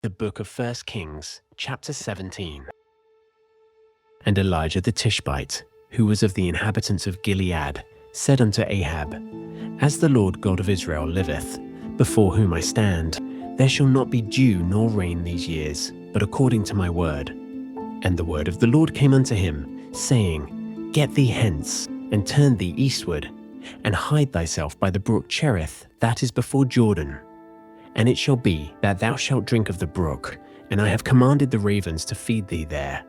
The book of 1Kings, chapter 17. And Elijah the Tishbite, who was of the inhabitants of Gilead, said unto Ahab, As the Lord God of Israel liveth, before whom I stand, there shall not be dew nor rain these years, but according to my word. And the word of the Lord came unto him, saying, Get thee hence, and turn thee eastward, and hide thyself by the brook Cherith, that is before Jordan. And it shall be that thou shalt drink of the brook, and I have commanded the ravens to feed thee there.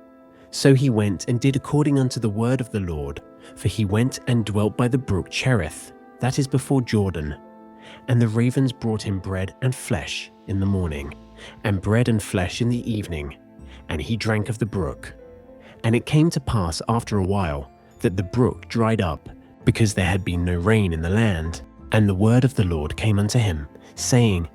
So he went and did according unto the word of the Lord, for he went and dwelt by the brook Cherith, that is before Jordan. And the ravens brought him bread and flesh in the morning, and bread and flesh in the evening, and he drank of the brook. And it came to pass after a while that the brook dried up, because there had been no rain in the land. And the word of the Lord came unto him, saying,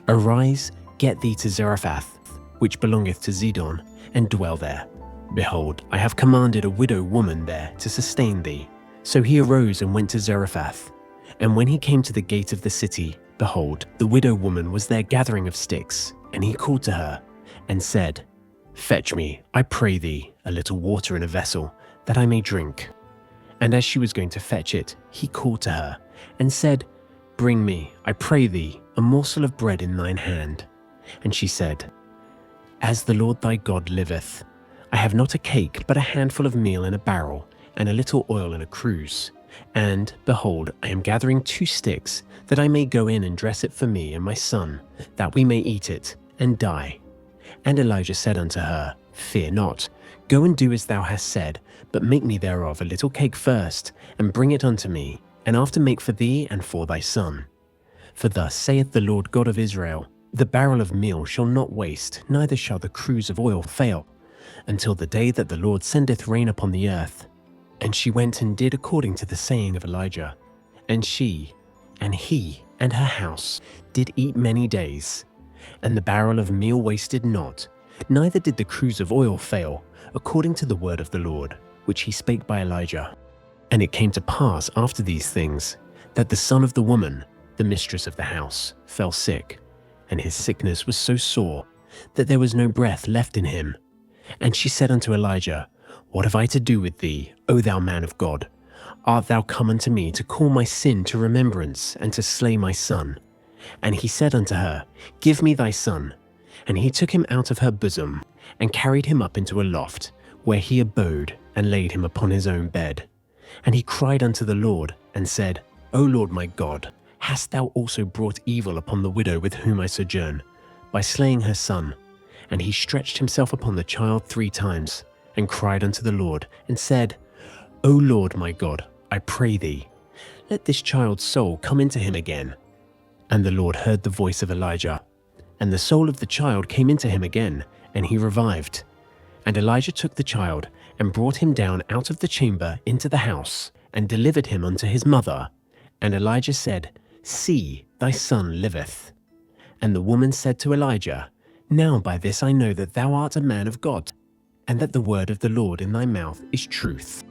Arise, get thee to Zarephath, which belongeth to Zidon, and dwell there. Behold, I have commanded a widow woman there to sustain thee. So he arose and went to Zarephath. And when he came to the gate of the city, behold, the widow woman was there gathering of sticks. And he called to her, and said, Fetch me, I pray thee, a little water in a vessel, that I may drink. And as she was going to fetch it, he called to her, and said, Bring me, I pray thee, a morsel of bread in thine hand. And she said, As the Lord thy God liveth, I have not a cake, but a handful of meal in a barrel, and a little oil in a cruse. And, behold, I am gathering 2 sticks, that I may go in and dress it for me and my son, that we may eat it, and die. And Elijah said unto her, Fear not, go and do as thou hast said, but make me thereof a little cake first, and bring it unto me, and after make for thee and for thy son. For thus saith the Lord God of Israel, The barrel of meal shall not waste, neither shall the cruse of oil fail, until the day that the Lord sendeth rain upon the earth. And she went and did according to the saying of Elijah. And she, and he, and her house did eat many days. And the barrel of meal wasted not, neither did the cruse of oil fail, according to the word of the Lord, which he spake by Elijah. And it came to pass after these things, that the son of the woman, the mistress of the house, fell sick, and his sickness was so sore, that there was no breath left in him. And she said unto Elijah, What have I to do with thee, O thou man of God? Art thou come unto me to call my sin to remembrance, and to slay my son? And he said unto her, Give me thy son. And he took him out of her bosom, and carried him up into a loft, where he abode, and laid him upon his own bed. And he cried unto the Lord, and said, O Lord my God, hast thou also brought evil upon the widow with whom I sojourn, by slaying her son? And he stretched himself upon the child 3 times, and cried unto the Lord, and said, O Lord my God, I pray thee, let this child's soul come into him again. And the Lord heard the voice of Elijah, and the soul of the child came into him again, and he revived. And Elijah took the child, and brought him down out of the chamber into the house, and delivered him unto his mother. And Elijah said, See, thy son liveth. And the woman said to Elijah, Now by this I know that thou art a man of God, and that the word of the Lord in thy mouth is truth.